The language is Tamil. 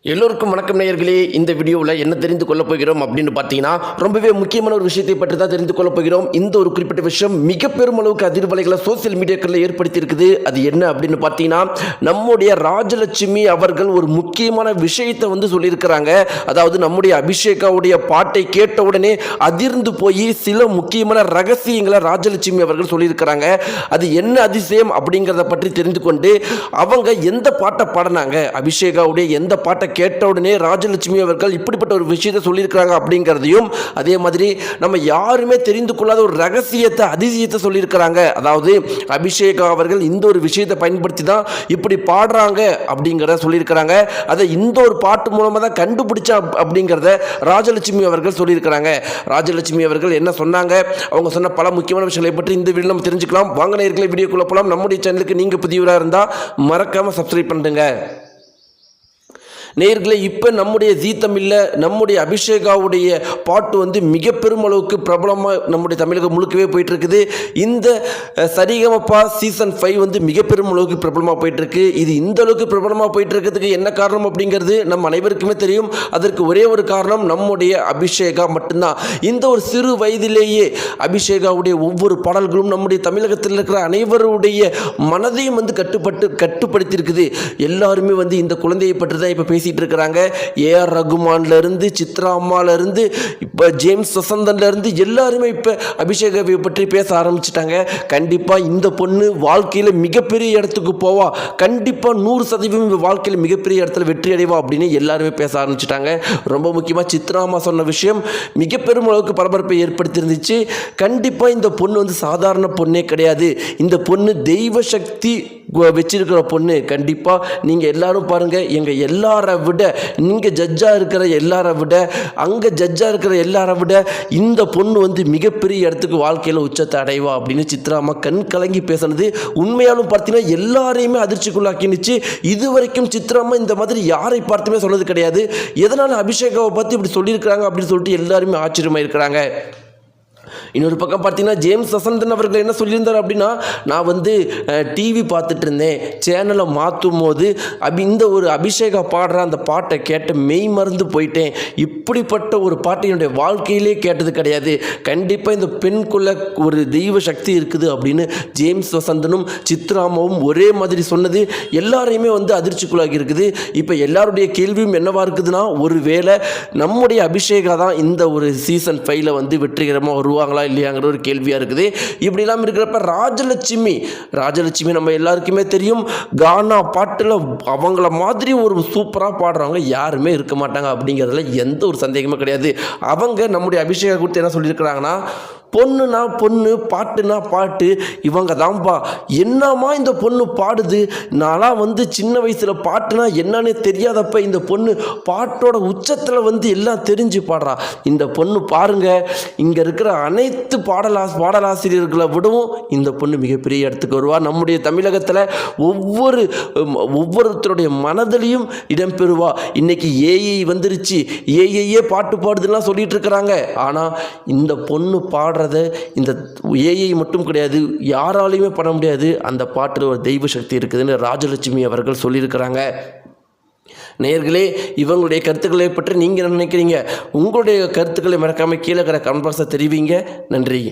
எல்லோருக்கும் வணக்கம் நேயர்களே. இந்த வீடியோவில் என்ன தெரிந்து கொள்ளப் போகிறோம் அப்படின்னு பார்த்தீங்கன்னா, ரொம்பவே முக்கியமான ஒரு விஷயத்தை பற்றி தான் தெரிந்து கொள்ளப் போகிறோம். இந்த ஒரு குறிப்பிட்ட விஷயம் மிக பெரும் அளவுக்கு அதிர்வலைகளை சோசியல் மீடியாக்களில் ஏற்படுத்தி இருக்குது. அது என்ன அப்படின்னு பார்த்தீங்கன்னா, நம்முடைய ராஜலட்சுமி அவர்கள் ஒரு முக்கியமான விஷயத்தை சொல்லியிருக்கிறாங்க. அதாவது நம்முடைய அபிஷேகாவுடைய பாட்டை கேட்ட உடனே அதிர்ந்து போய் சில முக்கியமான ரகசியங்களை ராஜலட்சுமி அவர்கள் சொல்லியிருக்கிறாங்க. அது என்ன அதிசயம் அப்படிங்கிறத பற்றி தெரிந்து கொண்டு அவங்க எந்த பாட்டை பாடினாங்க, அபிஷேகாவுடைய எந்த பாட்டை கேட்ட உடனே ராஜலட்சுமி அவர்கள் இப்படிப்பட்ட ஒரு விஷயத்தை சொல்லியிருக்கிறாங்க அப்படிங்கிறதையும், அதே மாதிரி நம்ம யாருமே தெரிந்து கொள்ளாத ஒரு ரகசியத்தை அதிசயத்தை சொல்லியிருக்கிறாங்க. அதாவது அபிஷேகா அவர்கள் இந்த ஒரு விஷயத்தை பயன்படுத்தி தான் இப்படி பாடுறாங்க அப்படிங்கிறத சொல்லியிருக்கிறாங்க. அதை இந்த ஒரு பாட்டு மூலமாக தான் கண்டுபிடிச்சா அப்படிங்கிறத ராஜலட்சுமி அவர்கள் சொல்லியிருக்கிறாங்க. ராஜலட்சுமி அவர்கள் என்ன சொன்னாங்க, அவங்க சொன்ன பல முக்கியமான விஷயங்களை பற்றி இந்த வீடியோ நம்ம தெரிஞ்சுக்கலாம். வாங்க நேயர்களே, வீடியோக்குள்ள போகலாம். நம்முடைய சேனலுக்கு நீங்கள் புதியவராக இருந்தால் மறக்காமல் சப்ஸ்கிரைப் பண்ணுங்க. நேயர்களே, இப்போ நம்முடைய ஜீ தமிழில் நம்முடைய அபிஷேகாவுடைய பாட்டு மிக பெரும் அளவுக்கு பிரபலமாக நம்முடைய தமிழகம் முழுக்கவே போயிட்டுருக்குது. இந்த சரிகமப்பா சீசன் 5 மிக பெரும் அளவுக்கு பிரபலமாக போயிட்டுருக்கு. இது இந்த அளவுக்கு பிரபலமாக போயிட்டுருக்கிறதுக்கு என்ன காரணம் அப்படிங்கிறது நம்ம அனைவருக்குமே தெரியும். அதற்கு ஒரே ஒரு காரணம் நம்முடைய அபிஷேகா மட்டும்தான். இந்த ஒரு சிறு வயதிலேயே அபிஷேகாவுடைய ஒவ்வொரு பாடல்களும் நம்முடைய தமிழகத்தில் இருக்கிற அனைவருடைய மனதையும் கட்டுப்படுத்தியிருக்குது. எல்லாருமே இந்த குழந்தையை பற்றி தான் இப்போ பேசிட்டு இருக்கிறாங்க. ஏஆர் ரகுமான்ல இருந்து, சித்ரா அம்மால இருந்து, இப்போ ஜேம்ஸ் வசந்தன்ல இருந்து எல்லாருமே இப்போ அபிஷேகாவை பற்றி பேச ஆரம்பிச்சிட்டாங்க. கண்டிப்பா இந்த பொண்ணு வாழ்க்கையில் மிகப்பெரிய இடத்துக்கு போவா, கண்டிப்பா 100% வாழ்க்கையில் மிகப்பெரிய இடத்துல வெற்றி அடைவா அப்படின்னு எல்லாருமே பேச ஆரம்பிச்சிட்டாங்க. ரொம்ப முக்கியமாக சித்ரா அம்மா சொன்ன விஷயம் மிக பெரும் அளவுக்கு பரபரப்பை ஏற்படுத்தி இருந்துச்சு. கண்டிப்பா இந்த பொண்ணு சாதாரண பொண்ணே கிடையாது. இந்த பொண்ணு தெய்வ சக்தி வச்சிருக்கிற பொண்ணு. கண்டிப்பாக நீங்கள் எல்லாரும் பாருங்கள், எங்கள் எல்லாரை விட, நீங்கள் ஜட்ஜாக இருக்கிற எல்லாரை விட, அங்கே ஜட்ஜாக இருக்கிற எல்லாரை விட இந்த பொண்ணு மிகப்பெரிய இடத்துக்கு வாழ்க்கையில் உச்சத்தை அடைவா அப்படின்னு சித்ராமா கண் கலங்கி பேசினது உண்மையாலும் பார்த்தீங்கன்னா எல்லாரையுமே அதிர்ச்சிக்குள்ளாக்கினுச்சு. இது வரைக்கும் சித்ராமா இந்த மாதிரி யாரை பார்த்துமே சொன்னது கிடையாது. எதனால் அபிஷேகாவை பற்றி இப்படி சொல்லியிருக்கிறாங்க அப்படின்னு சொல்லிட்டு எல்லாருமே ஆச்சரியமாக இருக்கிறாங்க. இன்னொரு பக்கம் பார்த்தீங்கன்னா ஜேம்ஸ் வசந்தன் அவர்கள் என்ன சொல்லியிருந்தார் அப்படின்னா, நான் டிவி பார்த்துட்டு இருந்தேன், சேனலை மாற்றும் போது இந்த ஒரு அபிஷேகா பாடுற அந்த பாட்டை கேட்டு மெய் மறந்து போயிட்டேன். இப்படிப்பட்ட ஒரு பாட்டை என்னுடைய வாழ்க்கையிலே கேட்டது கிடையாது. கண்டிப்பாக இந்த பெண்குள்ள ஒரு தெய்வ சக்தி இருக்குது அப்படின்னு ஜேம்ஸ் வசந்தனும் சித்ராமாவும் ஒரே மாதிரி சொன்னது எல்லாரையுமே அதிர்ச்சிக்குள்ளாகி இருக்குது. இப்போ எல்லாருடைய கேள்வியும் என்னவா இருக்குதுன்னா, ஒருவேளை நம்முடைய அபிஷேகா தான் இந்த ஒரு சீசன் 5 வெற்றிகரமாக வருவாங்களா இல்லையாங்கிற ஒரு கேள்வியாக இருக்குது. இப்படிலாம் இருக்கிறப்ப ராஜலட்சுமி நம்ம எல்லாருக்குமே தெரியும், கானா பாட்டில் அவங்கள மாதிரி ஒரு சூப்பராக பாடுறவங்க யாருமே இருக்க மாட்டாங்க அப்படிங்கிறதுல எந்த ஒரு சந்தேகமே கிடையாது. அவங்க நம்முடைய அபிஷேகா கொடுத்து என்ன சொல்லியிருக்கிறாங்கன்னா, பொண்ணுனா பொண்ணு, பாட்டுனா பாட்டு, இவங்க தான்ப்பா. என்னம்மா இந்த பொண்ணு பாடுது, நான்லாம் சின்ன வயசில் பாட்டுனா என்னன்னே தெரியாதப்ப இந்த பொண்ணு பாட்டோட உச்சத்தில் எல்லாம் தெரிஞ்சு பாடுறா. இந்த பொண்ணு பாருங்க, இங்கே இருக்கிற அனைத்து பாடலாசிரியர்களை விடவும் இந்த பொண்ணு மிகப்பெரிய இடத்துக்கு வருவா. நம்முடைய தமிழகத்தில் ஒவ்வொருத்தருடைய மனதிலையும் இடம்பெறுவா. இன்னைக்கு ஏஐ வந்துருச்சு, ஏஐயே பாட்டு பாடுதுலாம் சொல்லிட்டு இருக்கிறாங்க. ஆனால் இந்த பொண்ணு இந்த ஏஐ மட்டும் கிடையாது, யாராலையுமே பண்ண முடியாது. அந்த பாட்டில் ஒரு தெய்வ சக்தி இருக்குதுன்னு ராஜலட்சுமி அவர்கள் சொல்லியிருக்கிறாங்க. நேயர்களே, இவங்களுடைய கருத்துக்களை பற்றி நீங்கள் என்ன நினைக்கிறீங்க? உங்களுடைய கருத்துக்களை மறக்காமல் கீழே இருக்கிற கமெண்ட் பாக்ஸில் தெரிவிங்க. நன்றி.